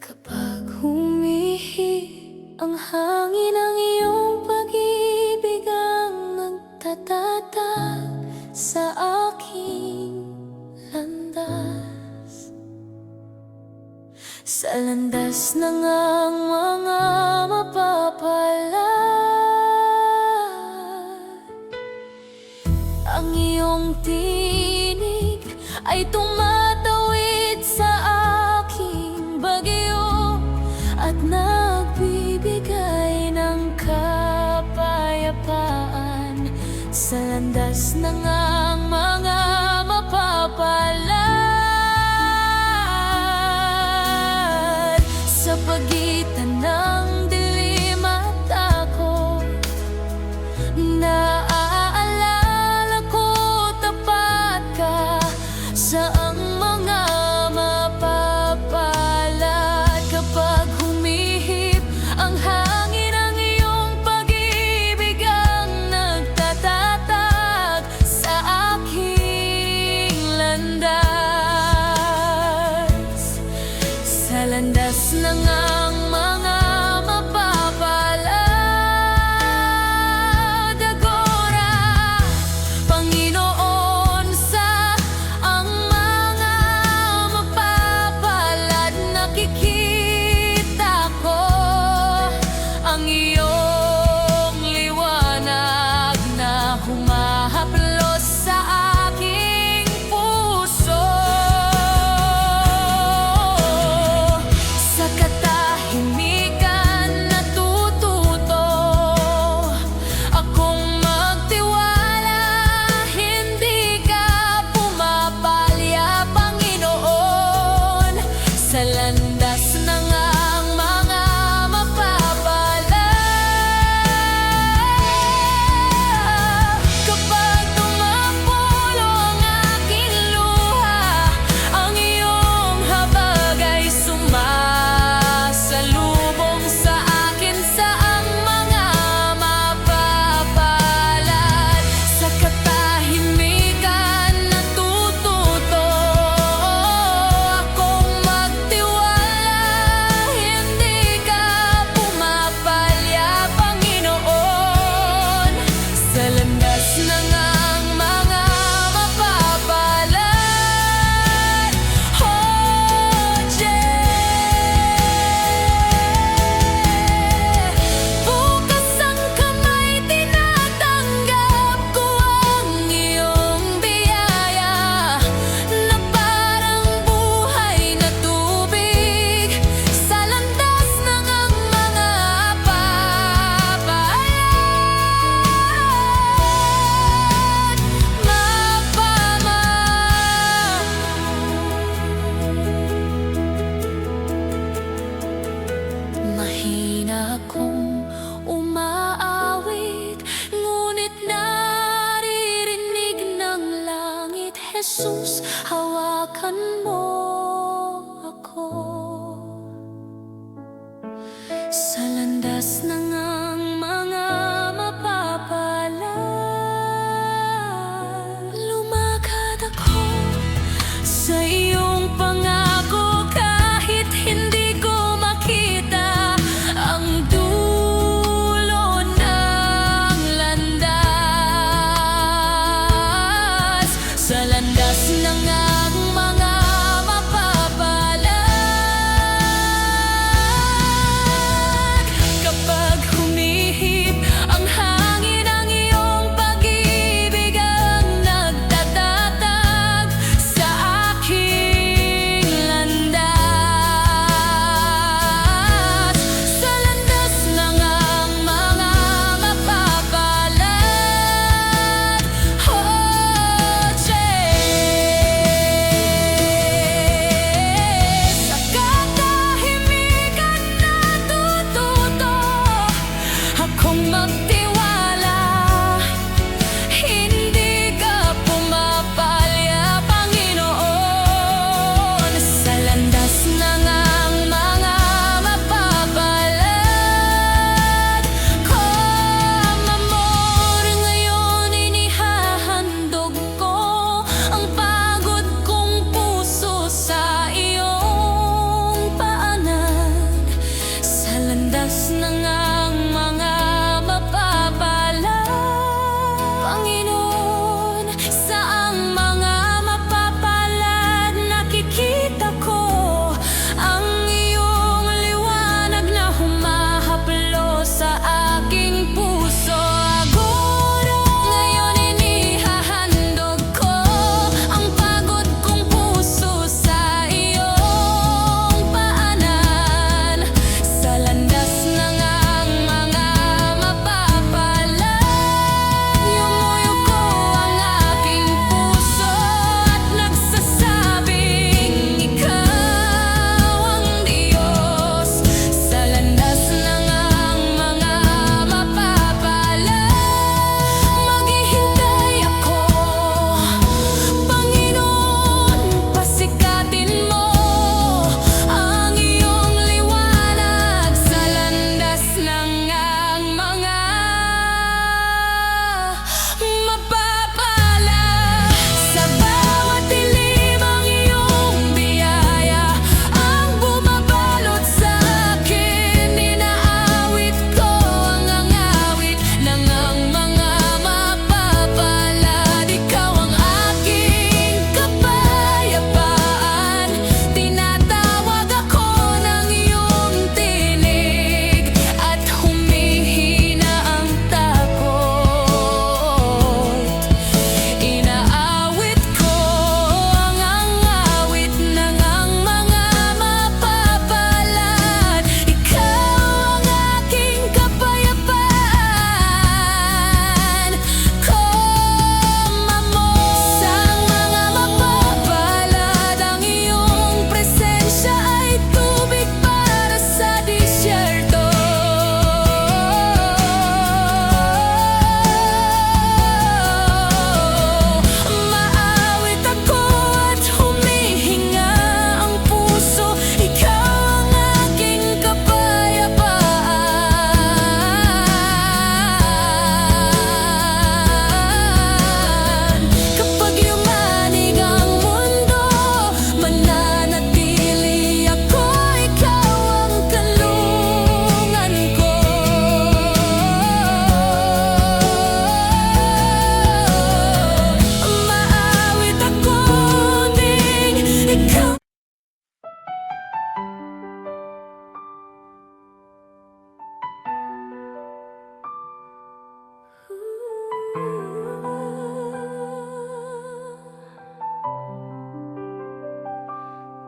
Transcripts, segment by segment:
Kapag humihi ang hangin ng iyong pag-ibig ang nagtatatag sa aking landas, sa landas ng ang mga mapapalad. Ang iyong tinig ay tumatawid sa aking bagyo at nagbibigay ng kapayapaan sa landas ng ang mga mapapalad. Sa pagitan ng dilim at takot, naaalala ko tapat ka sa ang mga mapapalad. Kapag humihip ang hangin ng iyong pag-ibig ang nagtatatag sa aking landas, sa landas ng ang mga mapapalad. Agora, Panginoon, sa ang mga mapapalad, nakikita ko ang iyong liwanag na humahaplos sa aking puso. Sa katahimikan natututo akong magtiwala, hindi ka pumapalya, Panginoon, sa landas ng ang mga mapapalad. Kapag tumapulo ang aking luha, ang iyong habag ay sumasalubong sa akin sa ang mga mapapalad. Sa katahimikan natututo akong magtiwala, hindi ka pumapalya, Panginoon, sa landas ng ang mga mapapalad. Oh, bukas ang kamay, tinatanggap ko ang iyong biyaya na parang buhay na tubig sa landas ng ang mga mapapalad. Mahina akong umaawit, ngunit naririnig ng langit. Jesus, hawakan mo ako sa landas ng ang mga mapapalad. Lumakad ako sa iyong pangako kahit hindi ko makita ang dulo ng landas, sa landas ng ang mga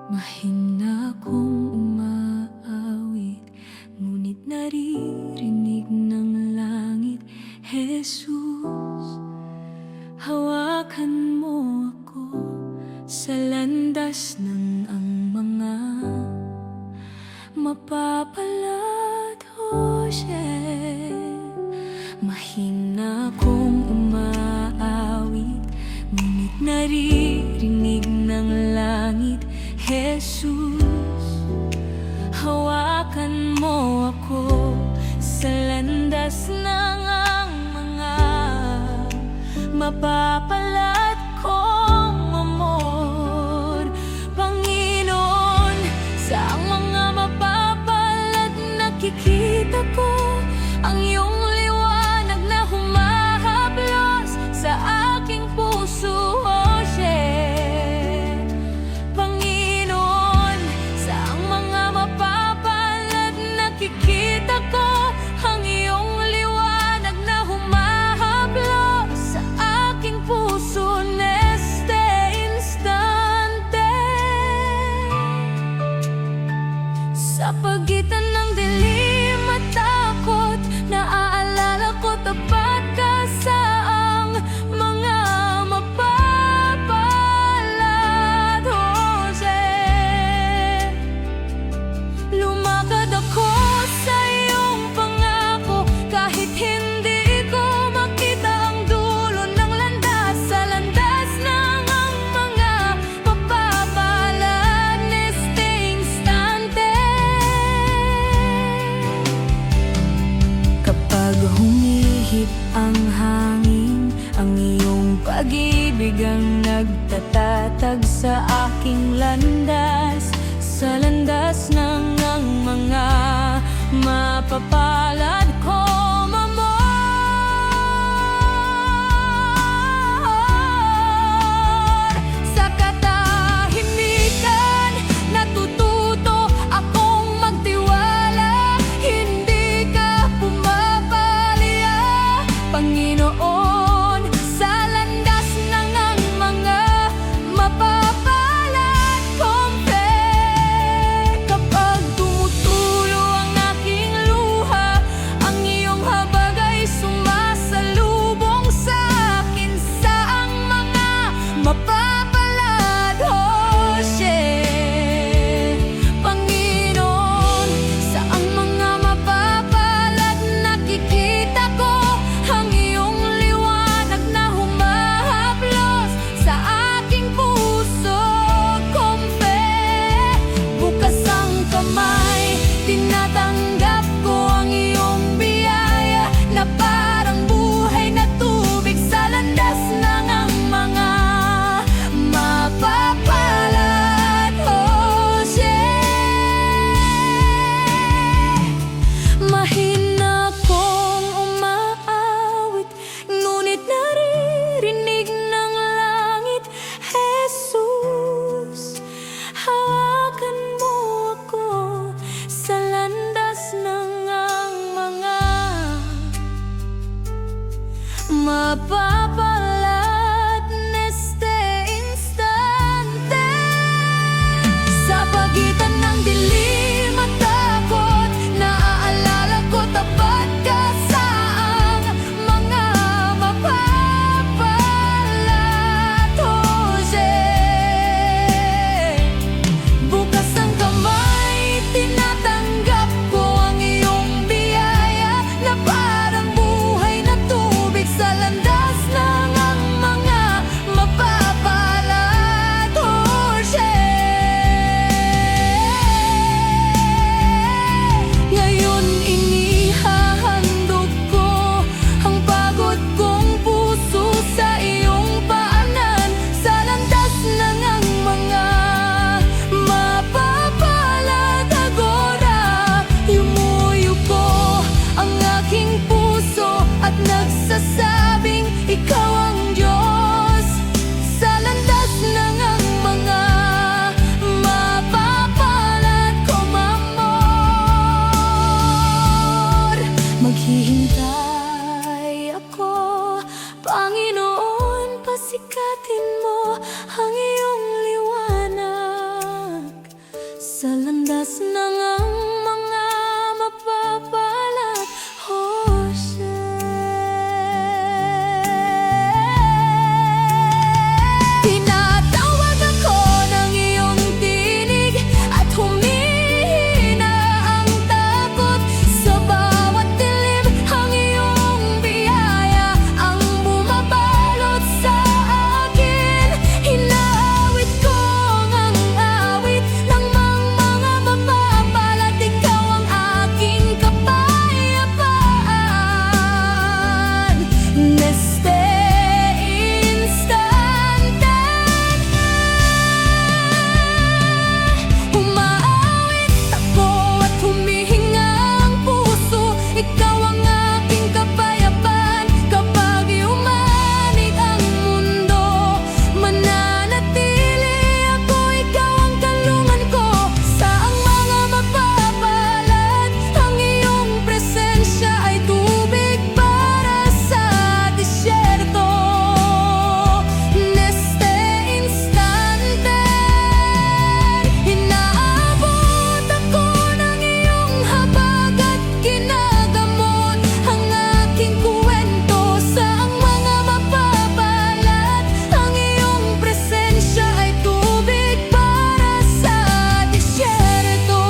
Mahina kong umaawit, ngunit naririnig ng langit. Jesus, hawakan mo ako sa landas ng ang mga mapapalad, Jose. Mahina kong umaawit, ngunit naririnig ng langit. Jesus, hawakan mo ako sa landas ng ang mga mapapalad kong amor. Panginoon, sa mga mapapalad nakikita ko ang iyong liwanag na humahaplos sa aking puso, Jose. Panginoon, sa mga mapapalad nakikita ko ang iyong liwanag na humahaplos sa aking puso neste instante. Sa pagitan ng dilim at takot, naaalala ko tapat ka sa ang mga mapapalad, Jose. Lumakad ako sa iyong pangako kahit hindi ko makita ang dulo ng landas, sa landas ng ang mga mapapalad neste instante. Kapag humihip ang hangin, ang iyong pag-ibig ang nagtatatag sa aking landas, sa landas ng ang mga mapapalad kong amor. Sa katahimikan, natututo akong magtiwala, hindi ka pumapalya, Panginoon. Sa landas ng ang mga mapapalad kong fe, kapag tumutulo ang aking luha, sa landas ng ang mga mapapalad. Jose, tinatawag ako ng iyong tinig at humihina ang takot. Sa bawat dilim ang iyong biyaya ang bumabalot sa akin. Inaawit ko ang awit ng mga mapapalad. Ikaw ang aking kapayapaan. Neste instante, umaawit ako at humihinga ang puso. Ikaw ang aking kapayapaan. Kapag yumanig ang mundo, mananatili ako. Ikaw ang kalungan ko sa ang mga mapapalad. Ang iyong presensya ay tubig para sa disyerto. Neste instante, inaabot ako ng iyong habag at ginagamot ang aking kwento sa ang mga mapapalad. Ang iyong presensya ay tubig para sa disyerto.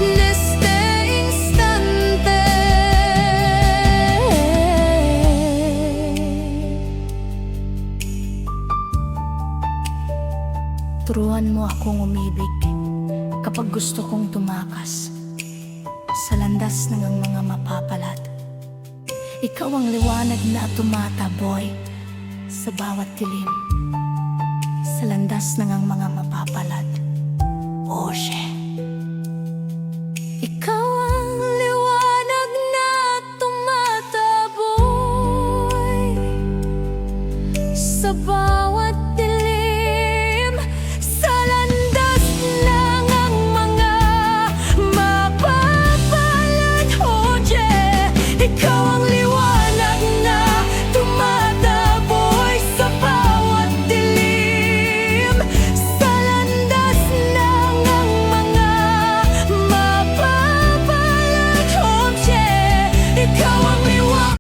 Neste instante. Turuan mo akong umibig kapag gusto kong tumakas sa landas ng ang mga mapapalad. Ikaw ang liwanag na tumataboy sa bawat dilim, sa landas ng ang mga mapapalad. Jose, ikaw ang liwanag na tumataboy sa bawat